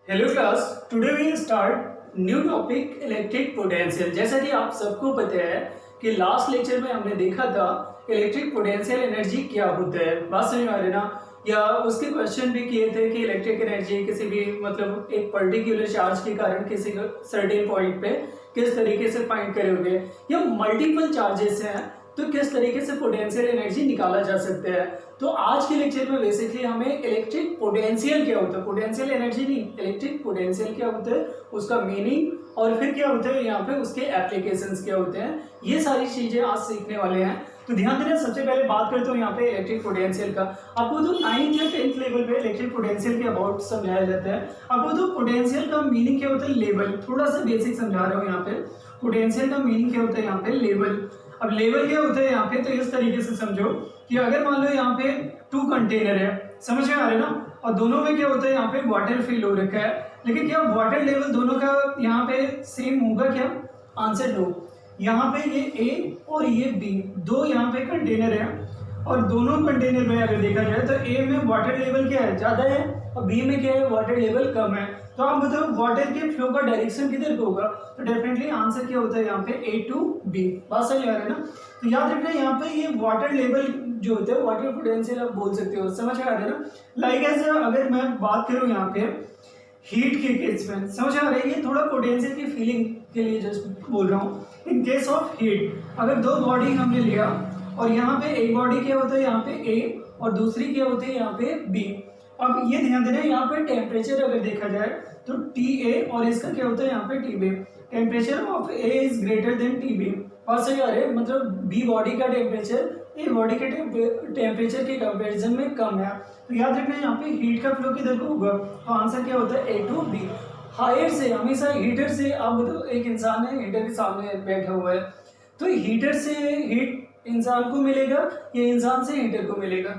Hello class, today we start new topic electric potential. जैसा कि आप सबको पता है कि लास्ट लेक्चर में हमने देखा था इलेक्ट्रिक पोटेंशियल एनर्जी क्या होता है। बात समझ में आ रही ना? या उसके क्वेश्चन भी किए थे कि इलेक्ट्रिक एनर्जी किसी भी मतलब एक पर्टिकुलर चार्ज के कारण किसी सर्टेन पॉइंट पे किस तरीके से फाइंड करोगे, या मल्टीपल चार्जेस हैं तो किस तरीके से पोटेंशियल एनर्जी निकाला जा सकता है। तो आज के लेक्चर में बेसिकली हमें इलेक्ट्रिक पोटेंशियल क्या होता है, पोटेंशियल एनर्जी नहीं, इलेक्ट्रिक पोटेंशियल क्या होता है, उसका मीनिंग और फिर क्या होता है यहाँ पे उसके एप्लीकेशंस क्या होते हैं, ये सारी चीजें आज सीखने वाले हैं। तो ध्यान देना, सबसे पहले बात करते हो यहाँ पे इलेक्ट्रिक पोटेंशियल का। आपको तो 9th या 10th लेवल पे इलेक्ट्रिक पोटेंशियल के अबाउट समझाया जाता है। आपको तो पोटेंशियल का मीनिंग क्या होता है, लेवल। थोड़ा सा बेसिक समझा रहा हूँ यहाँ पे। पोटेंशियल का मीनिंग क्या होता है यहाँ पे, लेवल। अब लेवल क्या होता है यहाँ पे, तो इस तरीके से समझो कि अगर मान लो यहाँ पे 2 कंटेनर है, समझ में आ रहा है ना, और दोनों में क्या होता है यहाँ पे वाटर फिल हो रखा है, लेकिन क्या वाटर लेवल दोनों का यहाँ पे सेम होगा क्या? Answer no. यहाँ पे ये ए और ये बी, दो यहाँ पे कंटेनर है और दोनों कंटेनर में अगर देखा जाए तो ए में वाटर लेवल क्या है, ज्यादा है, और बी में क्या है, वाटर लेवल कम है। तो आप बताओ वाटर के फ्लो का डायरेक्शन किधर को होगा? तो डेफिनेटली आंसर क्या होता है यहाँ पे, ए टू बी। बात सही आ रहा है ना? तो याद रखना यहाँ पे ये वाटर लेवल जो होता है, वाटर पोटेंशियल आप बोल सकते हो, समझ आ रहा है ना? लाइक एज अगर मैं बात करूँ यहाँ पे हीट के केस में, समझ आ रहा है, ये थोड़ा पोटेंशियल की फीलिंग के लिए जस्ट बोल रहा हूँ। इन केस ऑफ हीट, अगर दो बॉडी हमने लिया और यहाँ पे एक बॉडी क्या होता है यहाँ पे ए और दूसरी क्या होती है यहाँ पे बी। अब ये ध्यान देना, यहाँ पे टेम्परेचर अगर देखा जाए तो टी ए और इसका क्या होता है यहाँ पे T B. Temperature of A is greater than T B. बात सही आ रही है, मतलब बी बॉडी का टेम्परेचर ए बॉडी के टेम्परेचर के कंपैरिजन में कम है। तो याद रखना यहाँ पे हीट का फ्लो किधर को होगा, तो आंसर क्या होता है, ए टू बी। हायर से हमेशा हीटर से, आप बताओ एक इंसान है हीटर के सामने बैठा हुआ है, तो हीटर से हीट इंसान को मिलेगा या इंसान से हीटर को मिलेगा?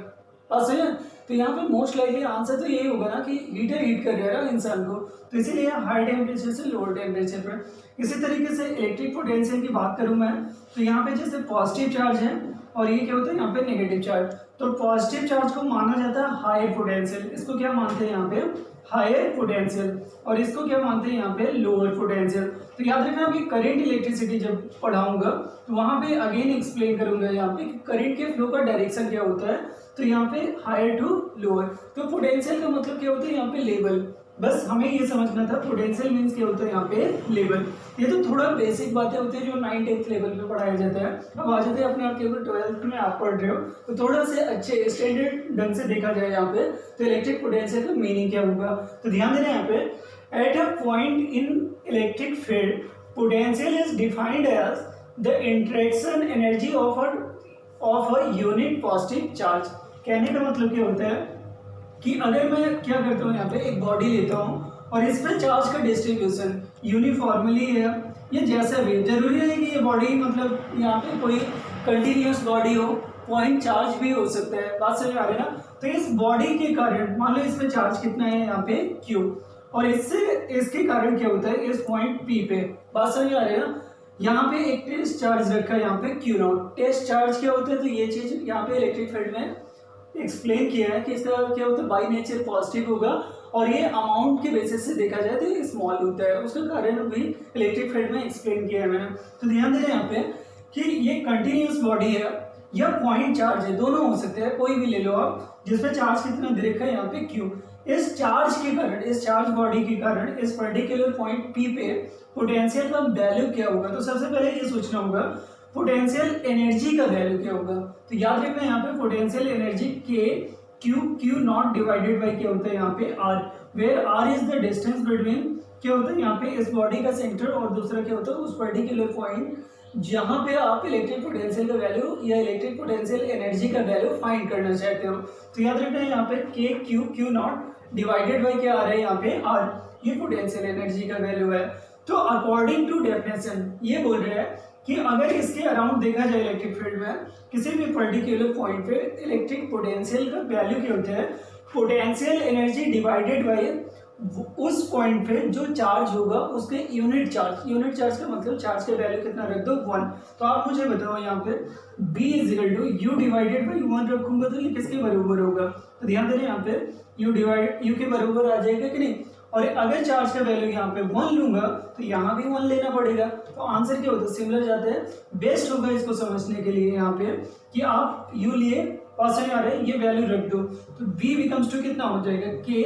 बात सही है। तो यहाँ पे मोस्ट लाइकली आंसर तो यही होगा ना कि हीटर हीट कर रहा है इंसान को, तो इसीलिए हाई टेम्परेचर से लोअर टेम्परेचर पर। इसी तरीके से इलेक्ट्रिक पोटेंशियल की बात करूँ मैं, तो यहाँ पे जैसे पॉजिटिव चार्ज है और ये क्या होता है यहाँ पे नेगेटिव चार्ज। तो पॉजिटिव चार्ज को माना जाता है हाई पोटेंशियल, इसको क्या मानते हैं यहाँ पे, हायर पोटेंशियल, और इसको क्या मानते हैं यहाँ पे, लोअर पोटेंशियल। तो याद रखना, अभी करंट इलेक्ट्रिसिटी जब पढ़ाऊंगा तो वहां पे अगेन एक्सप्लेन करूंगा यहाँ पे करंट के फ्लो का डायरेक्शन क्या होता है। तो यहाँ पे हायर टू लोअर। तो पोटेंशियल का मतलब क्या होता है यहाँ पे, लेवल। बस हमें ये समझना था पोटेंशियल मीन्स क्या होता है यहाँ पे, लेवल। ये तो थोड़ा बेसिक बातें होती है जो 9th लेवल पे पढ़ाया जाता है। अब आ जाते हैं अपने आप के ऊपर 12th में आप पढ़ रहे हो, तो थोड़ा से अच्छे स्टैंडर्ड ढंग से देखा जाए यहाँ पे तो इलेक्ट्रिक पोटेंशियल का मीनिंग क्या होगा। तो ध्यान देना यहाँ पे, at a point in electric field potential is defined as the interaction energy of a unit positive charge. कहने का मतलब क्या होता है कि अगर मैं क्या करता हूँ यहाँ पे एक बॉडी लेता हूँ और इस पर चार्ज का डिस्ट्रीब्यूशन यूनिफॉर्मली है, ये जैसा भी, जरूरी है कि ये बॉडी मतलब यहाँ पे कोई कंटिन्यूस बॉडी हो, पॉइंट चार्ज भी हो सकता है। बात समझ आ रही है ना? तो इस बॉडी के कारण मान लो इस पे चार्ज कितना है यहाँ पे Q, और इससे इसके कारण क्या होता है इस पॉइंट P पे। बात समझ आ रही है ना? यहाँ पे एक टेस्ट चार्ज रखा है यहाँ पे Q नॉट। टेस्ट चार्ज क्या होता है, तो ये चीज यहाँ पे इलेक्ट्रिक फील्ड में एक्सप्लेन किया है कि इसका क्या होता है, बाई नेचर पॉजिटिव होगा, और ये अमाउंट के बेसिस से देखा जाए तो ये स्मॉल होता है। उसका कारण भी इलेक्ट्रिक फील्ड में एक्सप्लेन किया है मैंने। तो ध्यान देना यहाँ पे कि ये कंटिन्यूस बॉडी है या पॉइंट चार्ज है, दोनों हो सकते हैं, कोई भी ले लो आप, जिसपे चार्ज कितना दे रखा है यहाँ पे Q। इस चार्ज के कारण, इस चार्ज बॉडी के कारण इस पर्टिकुलर पॉइंट P पे पोटेंशियल का वैल्यू क्या होगा। तो सबसे पहले ये सोचना होगा पोटेंशियल एनर्जी का वैल्यू क्या होगा। तो याद रखना यहाँ पे potential energy Q not divided by क्या होता है यहाँ पे R, where R is the distance between क्या होता है यहाँ पे इस बॉडी का सेंटर और दूसरा क्या होता है उस पर्टिकुलर पॉइंट जहां पे आप इलेक्ट्रिक पोटेंशियल का वैल्यू या इलेक्ट्रिक पोटेंशियल एनर्जी का वैल्यू फाइंड करना चाहते हो। तो याद रखना है यहाँ पे Q नॉट डिवाइडेड बाई क्या आ रहा है यहाँ पे R, ये पोटेंशियल एनर्जी का वैल्यू है। तो अकॉर्डिंग टू डेफिनेशन ये बोल रहे हैं कि अगर इसके अराउंड देखा जाए इलेक्ट्रिक फील्ड में किसी भी पर्टिकुलर पॉइंट पे इलेक्ट्रिक पोटेंशियल का वैल्यू क्या होता है, पोटेंशियल एनर्जी डिवाइडेड बाय उस पॉइंट पे जो चार्ज होगा उसके यूनिट चार्ज। यूनिट चार्ज का मतलब चार्ज का वैल्यू कितना रख दो 1। तो आप मुझे बताओ यहाँ पे B is equal to U divided by 1 रखूंगा तो ये किसके बराबर होगा। तो ध्यान दे रहे हैं यहाँ पे यू के बराबर आ जाएगा कि नहीं, और अगर चार्ज का वैल्यू यहाँ पे 1 लूंगा तो यहाँ भी 1 लेना पड़ेगा। तो आंसर क्या होता है, सिमिलर जाता है। बेस्ट होगा इसको समझने के लिए यहाँ पे कि आप यू लिए पास में आ रहे हैं, ये वैल्यू रख दो, तो v बिकम्स टू कितना हो जाएगा, k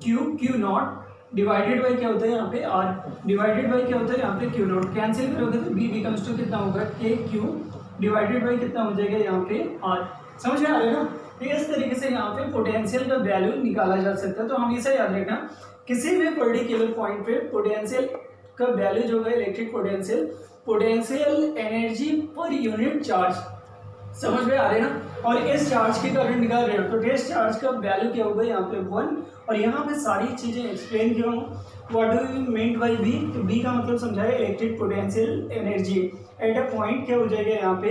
Q not divided by क्या होता है यहाँ पे r, डिवाइडेड बाई क्या होता है यहाँ पे क्यू नॉट, कैंसिल करोगे तो v बिकम्स टू कितना होगा, k क्यू डिवाइडेड बाई कितना हो जाएगा यहाँ पे r। समझ में आ रहा है ना। तो इस तरीके से यहाँ पे पोटेंशियल का वैल्यू निकाला जा सकता है। तो हमेशा याद रखना किसी भी पर्टिकुलर पॉइंट पे पोटेंशियल का वैल्यू जो है electric potential, potential energy per unit charge, समझ में आ रहे हैं ना। और इस चार्ज के कारण निकाल रहे हो तो टेस्ट चार्ज का वैल्यू क्या होगा यहाँ पे 1, और यहाँ पे सारी चीजें एक्सप्लेन किया हूँ। What do you mean by B, तो बी का मतलब समझाया electric potential energy at a point, क्या हो जाएगा यहाँ पे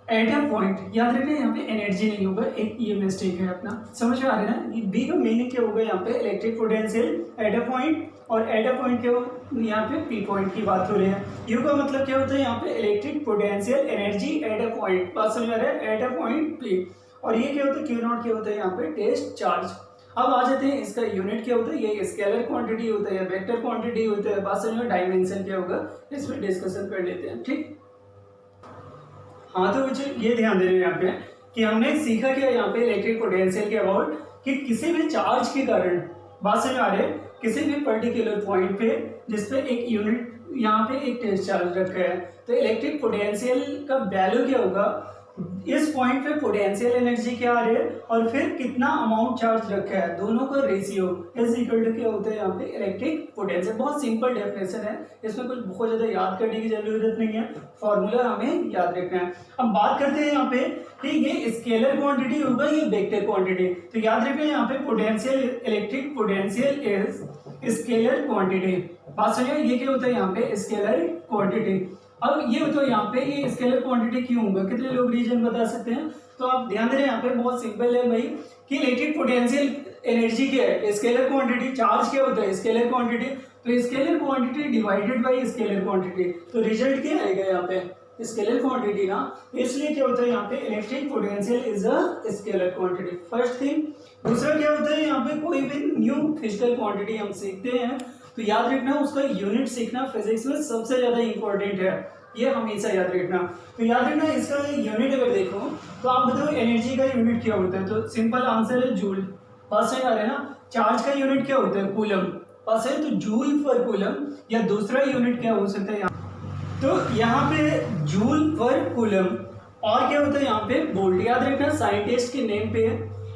एट अ पॉइंट, याद रखना यहाँ पे एनर्जी नहीं होगा, एक ये मिस्टेक है अपना, समझ में आ रहा है ना। बी का मीनिंग क्या होगा यहाँ पे electric potential at a point, और एट अ पॉइंट क्या हो यहाँ पे पी पॉइंट की बात हो रही है। यू का मतलब क्या होता है यहाँ पे electric potential energy at a point, बात समझ में आ रहा है, एट अ पॉइंट पी। और ये क्या होता है, क्यू नॉट क्या होता है यहाँ पे टेस्ट चार्ज। अब आ जाते हैं इसका यूनिट क्या होता है, ये स्केलर क्वांटिटी होता है या वेक्टर क्वांटिटी होता है, बात समझ में, डायमेंशन क्या होगा इसमें डिस्कशन कर लेते हैं, ठीक। हाँ तो बच्चे ये ध्यान दे रहे हैं यहाँ पे कि हमने सीखा क्या यहाँ पे इलेक्ट्रिक पोटेंशियल के अबाउट, कि किसी भी चार्ज के कारण, बात समझ में आ रहे, किसी भी पर्टिकुलर पॉइंट पे जिसपे एक यूनिट यहाँ पे एक टेस्ट चार्ज रखा है, तो इलेक्ट्रिक पोटेंशियल का वैल्यू क्या होगा, इस पॉइंट पे पोटेंशियल एनर्जी क्या आ रही है और फिर कितना अमाउंट चार्ज रखा है, दोनों का रेशियो इज इक्वल टू क्या होता है यहाँ पे इलेक्ट्रिक पोटेंशियल। बहुत सिंपल डेफिनेशन है, इसमें कुछ बहुत ज्यादा याद करने की जरूरत नहीं है, फॉर्मूला हमें याद रखना है। अब बात करते हैं यहाँ पे कि ये स्केलर क्वांटिटी होगा ये वेक्टर क्वांटिटी, तो याद रखना यहाँ पे potential, electric potential is scalar quantity, बात समझिए, ये क्या होता है यहाँ पे स्केलर क्वांटिटी। अब ये बताओ यहाँ पे ये स्केलर क्वांटिटी क्यों होगा, कितने लोग रीजन बता सकते हैं। तो आप ध्यान दे रहे हैं यहाँ पे बहुत सिंपल है भाई कि इलेक्ट्रिक पोटेंशियल एनर्जी क्या है, स्केलर क्वांटिटी, चार्ज क्या होता है स्केलर क्वांटिटी, तो scalar quantity divided by scalar quantity, तो रिजल्ट क्या आएगा यहाँ पे स्केलर क्वांटिटी ना, इसलिए क्या होता है यहाँ पे electric potential is a scalar quantity, first thing. दूसरा क्या होता है यहाँ पे कोई भी न्यू फिजिकल क्वांटिटी हम सीखते हैं तो याद रखना उसका यूनिट सीखना फिजिक्स में सबसे ज्यादा इंपॉर्टेंट है, ये हमेशा याद रखना। तो याद रखना इसका यूनिट अगर देखो तो आप बताओ एनर्जी का यूनिट क्या होता है, तो सिंपल आंसर है जूल, पास है आ रहा है ना। चार्ज का यूनिट क्या होता है कूलम, पास है, तो जूल पर कूलम, या दूसरा यूनिट क्या हो सकता है यहाँ, तो यहाँ पे जूल पर कूलम, और क्या होता है यहाँ पे वोल्ट। याद रखना साइंटिस्ट के नेम पे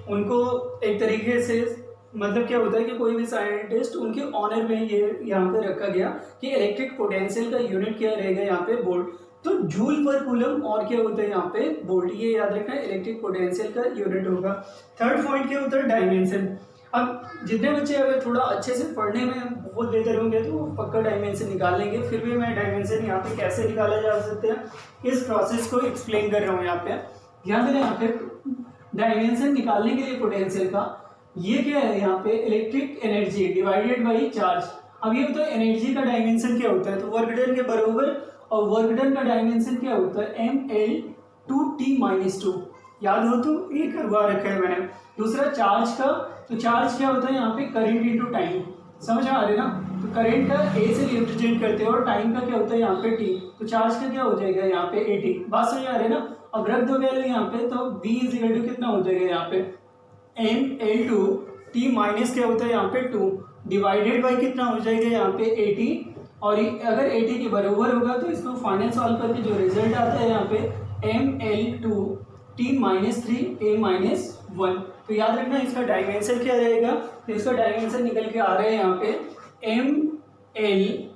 उनको एक तरीके से मतलब क्या होता है कि कोई भी साइंटिस्ट उनके ऑनर में ये यहाँ पे रखा गया कि इलेक्ट्रिक पोटेंशियल का यूनिट क्या रहेगा यहाँ पे वोल्ट, तो जूल पर कूलम, और क्या होता है यहाँ पे वोल्ट, ये याद रखना इलेक्ट्रिक पोटेंशियल का यूनिट होगा। थर्ड पॉइंट क्या होता है डायमेंशन। अब जितने बच्चे अगर थोड़ा अच्छे से पढ़ने में बहुत बेहतर होंगे तो पक्का डायमेंशन निकाल लेंगे, फिर भी मैं डायमेंशन यहाँ पे कैसे निकाला जा सकते हैं इस प्रोसेस को एक्सप्लेन कर रहा हूँ यहाँ पे। ध्यान देना यहाँ पे डायमेंशन निकालने के लिए पोटेंशियल का ये क्या है यहाँ पे electric energy divided by charge. अब ये होता है एनर्जी का डायमेंशन क्या होता है, तो वर्क डन के बराबर, और वर्क डन का डायमेंशन क्या होता है mL/T-2, याद हो तो ये करवा रखा है मैंने। दूसरा चार्ज का, तो चार्ज क्या होता है यहाँ पे करंट इनटू टाइम, समझ में आ रही है ना, तो करंट का ए से रिप्रेजेंट करते हैं और टाइम का क्या होता है यहाँ पे टी, तो चार्ज का क्या हो जाएगा यहाँ पे 80, बात समझ में आ रही है ना। अब रख दो वैल्यू यहाँ पे तो V = कितना हो जाएगा यहाँ पे mL/T माइनस क्या होता है यहाँ पे 2 डिवाइडेड बाई कितना हो जाएगा यहाँ पे 80, और अगर 80 के बराबर होगा तो इसको फाइनल सॉल्व करके जो रिजल्ट आता है यहाँ पे mL/T-3 A-1, तो याद रखना इसका डायमेंशन क्या रहेगा, तो इसका डायमेंशन निकल के आ रहा है यहाँ पे mL/T-2,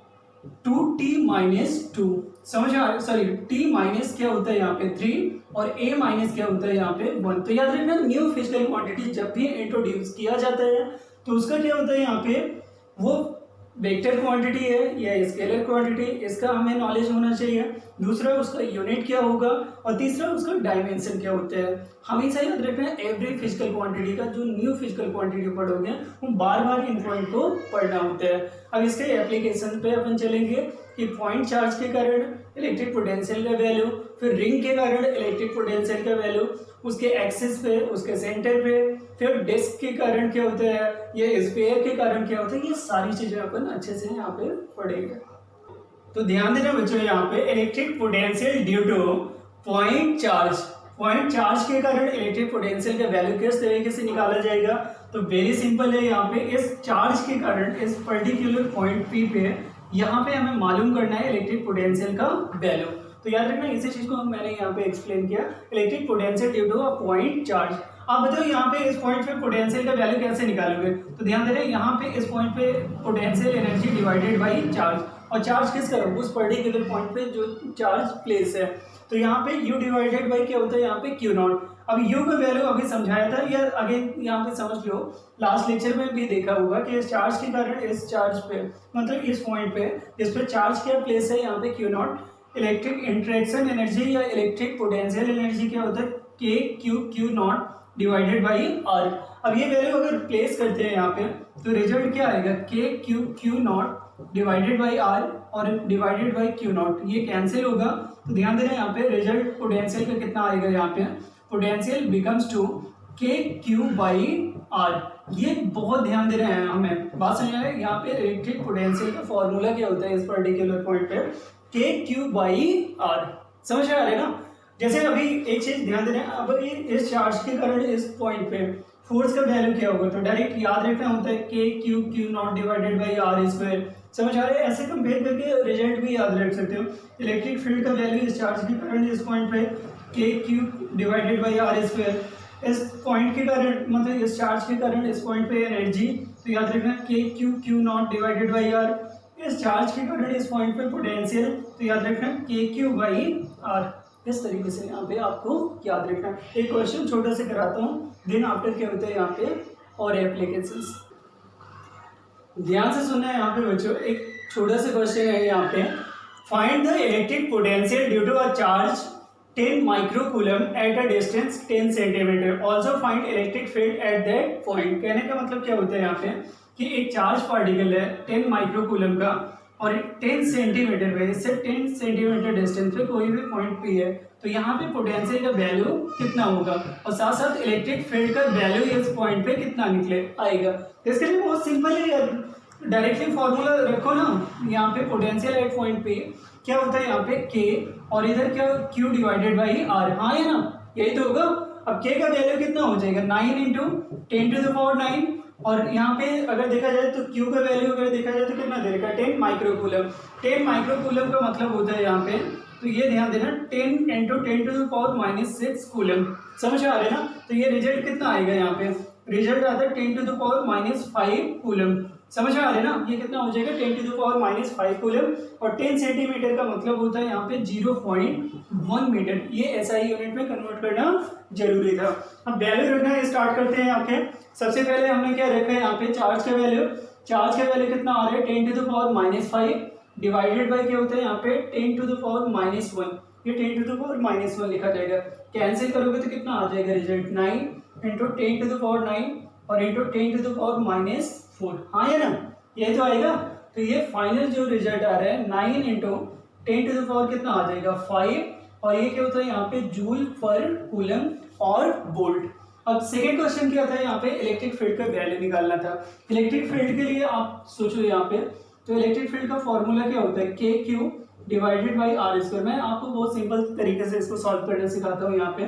समझ आ, सॉरी T माइनस क्या होता है यहाँ पे 3 और A माइनस क्या होता है यहाँ पे 1। तो याद रखना न्यू फिजिकल क्वांटिटी जब भी इंट्रोड्यूस किया जाता है तो उसका क्या होता है यहाँ पे वो वेक्टर क्वांटिटी है या स्केलर क्वांटिटी, इसका हमें नॉलेज होना चाहिए। दूसरा उसका यूनिट क्या होगा, और तीसरा उसका डायमेंशन क्या होता है। हमेशा याद रखना है एवरी फिजिकल क्वांटिटी का जो न्यू फिजिकल क्वांटिटी पढ़ोगे वो बार बार इन पॉइंट को पढ़ना होता है। अब इसके एप्लीकेशन पे अपन चलेंगे कि पॉइंट चार्ज के कारण इलेक्ट्रिक पोटेंशियल का वैल्यू, फिर रिंग के कारण इलेक्ट्रिक पोटेंशियल का वैल्यू, उसके एक्सिस पे, उसके सेंटर पे, फिर डिस्क के कारण क्या होता है, ये स्फीयर के कारण क्या होता है, ये सारी चीजें अपन अच्छे से यहाँ पे पढ़ेंगे। तो ध्यान देना बच्चों, यहाँ पे electric potential due two point charge के कारण इलेक्ट्रिक पोटेंशियल का वैल्यू किस तरीके से निकाला जाएगा। तो वेरी सिंपल है, यहाँ पे इस चार्ज के कारण इस पर्टिकुलर पॉइंट पी पे यहाँ पे हमें मालूम करना है इलेक्ट्रिक पोटेंशियल का वैल्यू। तो याद रखना, इसी चीज को मैंने यहाँ पे एक्सप्लेन किया, electric potential due to a point charge. आप बताओ यहाँ पे इस पॉइंट पे पोटेंशियल का वैल्यू कैसे निकालोगे। तो ध्यान दे रहे, यहाँ पे इस पॉइंट पे potential energy divided by charge, और चार्ज किसका है, उस पर्टिकुलर पॉइंट पे जो चार्ज प्लेस है। तो यहाँ पे u डिवाइडेड बाई क्या होता है, यहाँ पे क्यू नॉट। अब u का वैल्यू अभी समझाया था, या अगेन यहाँ पे समझ लो, लास्ट लेक्चर में भी देखा होगा कि इस चार्ज के कारण इस चार्ज पे, मतलब इस पॉइंट पे, इस पे चार्ज क्या प्लेस है, यहाँ पे Q not. Electric interaction energy या इलेक्ट्रिक पोटेंशियल एनर्जी क्या होता है, K Q not divided by R. अब ये वैल्यू अगर प्लेस करते हैं यहाँ पे, तो रिजल्ट क्या आएगा, K Q not divided by R और डिवाइडेड बाई क्यू नॉट, ये कैंसिल होगा। तो ध्यान देना, यहाँ पे रिजल्ट पोटेंशियल का कितना आएगा, यहाँ पे पोटेंशियल बिकम्स टू के क्यू बाई आर। ये बहुत ध्यान दे रहे हैं हमें, बात समझ आए। यहाँ पे इलेक्ट्रिक पोटेंशियल का फॉर्मूला क्या होता है इस पर्टिकुलर पॉइंट पे, के क्यू बाई आर। समझ आ रहा है ना। जैसे अभी एक चीज ध्यान देना, अब ये इस चार्ज के कारण इस पॉइंट पे फोर्स का वैल्यू क्या होगा, तो डायरेक्ट याद रखना होता है K Q not divided by R square. समझ आ रहा है, ऐसे कंपेयर करके रिजल्ट भी याद रख सकते हो। इलेक्ट्रिक फील्ड का वैल्यू इस चार्ज के कारण इस पॉइंट पे K Q divided by R square, इस पॉइंट के कारण मतलब इस चार्ज के कारण इस पॉइंट पे एनर्जी, तो याद रखना K Q not divided by R. इस चार्ज के कारण इस पॉइंट पे पोटेंशियल, तो याद रखना के क्यू बाई आर। इस तरीके से यहाँ पे आपको याद रखना। एक क्वेश्चन छोटा से कराता हूँ, देन आफ्टर क्या होता है यहाँ पे और एप्लीकेशंस। ध्यान से सुनना है यहाँ पे बच्चों, एक छोटा सा क्वेश्चन है यहाँ पे, find the electric potential due to a charge 10 microcoulomb at a distance 10 centimetre, also find electric field at that point. कहने का मतलब क्या होता है यहाँ पे कि एक चार्ज पार्टिकल है 10 माइक्रोकूलम का और 10 सेंटीमीटर पे, इससे 10 सेंटीमीटर डिस्टेंस पे कोई भी पॉइंट पी है, तो यहाँ पे पोटेंशियल का वैल्यू कितना होगा और साथ साथ इलेक्ट्रिक फील्ड का वैल्यू इस पॉइंट पे कितना निकले आएगा। इसके लिए बहुत सिंपल है यार, डायरेक्टली फॉर्मूला रखो ना। यहाँ पे पोटेंशियल एट पॉइंट पे क्या होता है, यहाँ पे के और इधर क्या क्यू डिवाइडेड बाई आर। हाँ है ना, यही तो होगा। अब के का वैल्यू कितना हो जाएगा, 9 इंटू 10⁻⁹, और यहाँ पे अगर देखा जाए तो Q का वैल्यू अगर देखा जाए तो कितना देगा, 10 माइक्रोकूलम। 10 माइक्रोकूलम का मतलब होता है यहाँ पे, तो ये ध्यान देना 10 इंटू 10⁻⁻6 कूलम। समझ आ रहे हैं ना। तो ये रिजल्ट कितना आएगा, यहाँ पे रिजल्ट आता है 10⁻⁵ कूलम। समझ आ रहे हैं ना, ये कितना हो जाएगा 10⁻⁵ कूलम, और 10 सेंटीमीटर का मतलब होता है यहाँ पे 0.1 मीटर। ये एसआई यूनिट में कन्वर्ट करना जरूरी था। अब वैल्यू रखना स्टार्ट करते हैं यहाँ पे। सबसे पहले हमने क्या रखा है यहाँ पे, चार्ज का वैल्यू। चार्ज का वैल्यू कितना आ रहा है, 10⁻⁵ डिवाइडेड बाई क्या होता है यहाँ पे 10⁻⁻1। ये 10⁻⁻1 लिखा जाएगा। कैंसिल करोगे तो कितना आ जाएगा रिजल्ट, 9 इंटू 10⁻9 और इंटू 10⁻4। हाँ है ना, यही तो आएगा। तो ये फाइनल जो रिजल्ट आ रहा है 9 इंटू 10⁻4 कितना आ जाएगा 5, और ये क्या होता है यहाँ पे जूल पर कूलम और वोल्ट। अब सेकेंड क्वेश्चन क्या था, यहाँ पे इलेक्ट्रिक फील्ड का वैल्यू निकालना था। इलेक्ट्रिक फील्ड के लिए आप सोचो यहाँ पे, तो इलेक्ट्रिक फील्ड का फॉर्मूला क्या होता है, K Q divided by R square. मैं आपको बहुत सिंपल तरीके से इसको सॉल्व करना सिखाता हूँ। यहाँ पे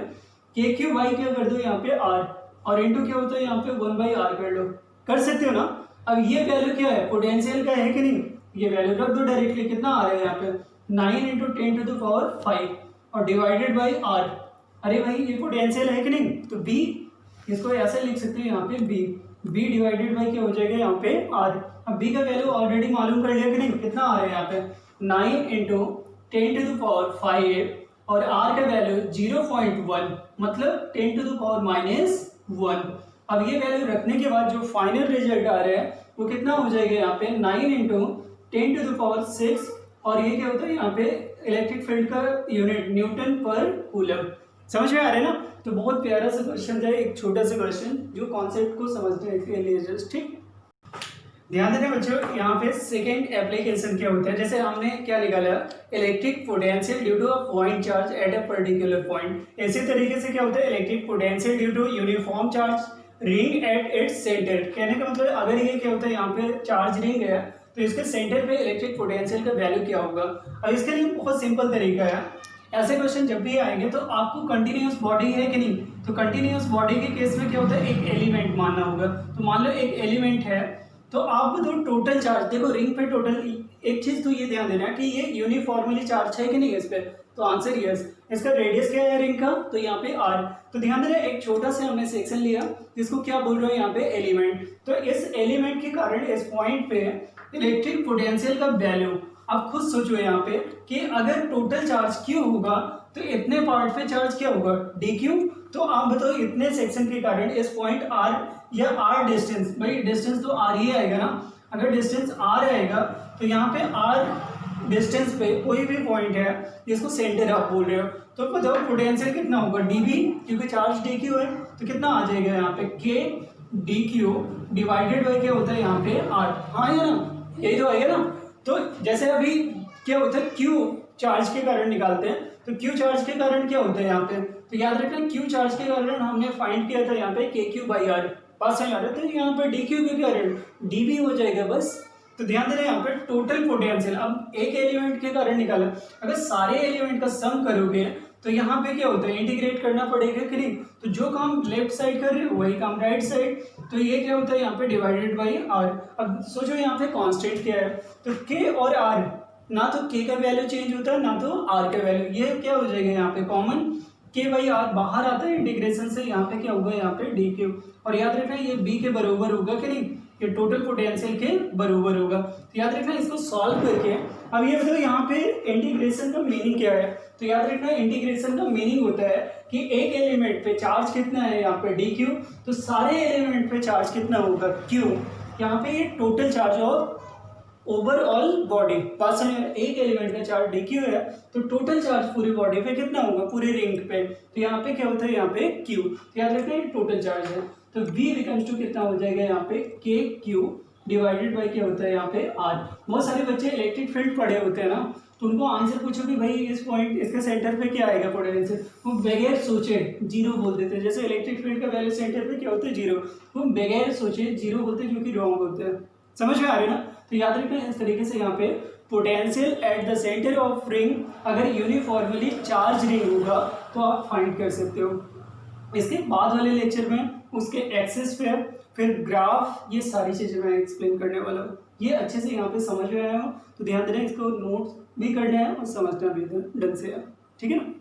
के क्यू बाई क्या कर दो यहाँ पे आर, और इंटू क्या होता है यहाँ पे 1/r कर लो, कर सकते हो ना। अब ये वैल्यू क्या है, पोटेंशियल का है कि नहीं, ये वैल्यू रख दो डायरेक्टली। कितना आ रहा है यहाँ पे 9 इंटू 10⁻5 और डिवाइडेड बाई आर। अरे भाई ये पोटेंशियल है कि नहीं, तो बी, इसको ऐसे लिख सकते हैं यहाँ पे बी डिवाइडेड बाई क्या हो जाएगा यहाँ पे आर। अब बी का वैल्यू ऑलरेडी मालूम कर लिया कि नहीं, कितना आ रहा है यहाँ पे 9 इंटू 10⁻5 और आर का वैल्यू 0.1, मतलब 10⁻⁻1। अब ये वैल्यू रखने के बाद जो फाइनल रिजल्ट आ रहा है वो कितना हो जाएगा यहाँ पे 9 इंटू 10⁻6, और ये क्या होता है यहाँ पे इलेक्ट्रिक फील्ड का यूनिट न्यूटन पर कूलम। समझ में आ रहा है ना। तो बहुत प्यारा सा क्वेश्चन था, एक छोटा सा क्वेश्चन जो कॉन्सेप्ट को समझने के लिए जस्ट। ठीक, ध्यान देना बच्चों, यहाँ पे सेकेंड एप्लीकेशन क्या होता है। जैसे हमने क्या निकाला, electric potential due to a point charge at a particular point. इसी तरीके से क्या होता है, electric potential due to uniform charge ring at its centre. कहने का मतलब अगर ये क्या होता है, यहाँ पे चार्ज रिंग है तो इसके सेंटर पे इलेक्ट्रिक पोटेंशियल का वैल्यू क्या होगा। अब इसके लिए बहुत सिंपल तरीका है, ऐसे क्वेश्चन जब भी आएंगे तो आपको कंटिन्यूअस बॉडी है कि नहीं, तो कंटिन्यूअस बॉडी के केस में क्या होता है, एक एलिमेंट मानना होगा। तो मान लो एक एलिमेंट है, तो आप तो टोटल चार्ज देखो रिंग पे टोटल, एक चीज तो ये ध्यान देना है कि ये यूनिफॉर्मली चार्ज है कि नहीं इस पे, तो आंसर यस। इसका रेडियस क्या है रिंग का, तो यहाँ पे आर। तो ध्यान देना एक छोटा सा हमने सेक्शन लिया जिसको क्या बोल रहे हैं यहाँ पे एलिमेंट। तो इस एलिमेंट के कारण इस पॉइंट पे इलेक्ट्रिक पोटेंशियल का वैल्यू, आप खुद सोचो यहाँ पे कि अगर टोटल चार्ज क्यू होगा तो इतने पार्ट पे चार्ज क्या होगा, डी क्यू। तो आप बताओ इतने सेक्शन के कारण इस पॉइंट आर या आर डिस्टेंस, भाई डिस्टेंस तो आर ही आएगा ना, अगर डिस्टेंस आर आएगा तो यहाँ पे आर डिस्टेंस पे कोई भी पॉइंट है जिसको सेंटर आप बोल रहे हो, तो बताओ पोटेंशियल कितना होगा, डीबी, क्योंकि चार्ज डी क्यू है तो कितना आ जाएगा यहाँ पे के डी क्यू डिवाइडेड बाई क्या होता है यहाँ पे आर। हाँ या ना, यही तो आएगा ना। तो जैसे अभी क्या होता है क्यू चार्ज के कारण निकालते हैं, तो क्यू चार्ज के कारण क्या होता है यहाँ पे, तो याद रखना क्यू चार्ज के कारण हमने फाइंड किया था यहाँ पे के क्यू बाई आर, पास आ रहा था, यहाँ पे डी क्यू के कारण डी भी हो जाएगा बस। तो ध्यान देना यहाँ पे टोटल पोटेंशियल, अब एक एलिमेंट के कारण निकाला, अगर सारे एलिमेंट का सम करोगे तो यहाँ पे क्या होता है, इंटीग्रेट करना पड़ेगा कि नहीं, तो जो काम लेफ्ट साइड कर रहे हो वही काम राइट साइड, तो ये क्या होता है यहाँ पे डिवाइडेड बाई आर। अब सोचो यहाँ पे कांस्टेंट क्या है, तो के और आर, ना तो के का वैल्यू चेंज होता है ना तो आर का वैल्यू, ये क्या हो जाएगा यहाँ पे कॉमन, के बाई आर बाहर आता है इंटीग्रेशन से, यहाँ पे क्या होगा यहाँ पे डी क्यू। और याद रखना ये बी के बराबर होगा कि नहीं, ये टोटल पोटेंशियल के बराबर होगा। तो याद रखना इसको सॉल्व करके, अब ये बताओ यहाँ पे इंटीग्रेशन का मीनिंग क्या है, तो याद रखना इंटीग्रेशन का मीनिंग होता है कि एक एलिमेंट पे चार्ज कितना है यहाँ पे डी क्यू, तो सारे एलिमेंट पे चार्ज कितना होगा क्यू, यहाँ पे ये total charge of overall body, बात समझ, एक एलिमेंट का चार्ज डी क्यू है तो टोटल चार्ज पूरी बॉडी पे कितना होगा, पूरे रिंग पे, तो यहाँ पे क्या होता है यहाँ पे क्यू, तो याद रखना ये टोटल चार्ज है। तो V बिकम्स टू कितना हो जाएगा यहाँ पे के क्यू डिवाइडेड बाई क्या होता है यहाँ पे आर। बहुत सारे बच्चे इलेक्ट्रिक फील्ड पढ़े होते हैं ना, तो उनको आंसर पूछो कि भाई इस पॉइंट इसके सेंटर पे क्या आएगा पोटेंशियल, वो बगैर सोचे जीरो बोल देते हैं। जैसे इलेक्ट्रिक फील्ड का वैल्यू सेंटर पे क्या होता है जीरो, वो बगैर सोचे जीरो बोलते हैं, जो कि रॉन्ग होते हैं। समझ में आ रही ना। तो याद रखना इस तरीके से यहाँ पे potential at the centre of ring अगर यूनिफॉर्मली चार्ज रिंग होगा तो आप फाइंड कर सकते हो। इसके बाद वाले लेक्चर में उसके एक्सेस पे फिर ग्राफ, ये सारी चीज़ें मैं एक्सप्लेन करने वाला हूँ। ये अच्छे से यहाँ पे समझ में आया हो तो ध्यान देना, इसको नोट्स भी करना है और समझना भी ढंग से है, ठीक है ना।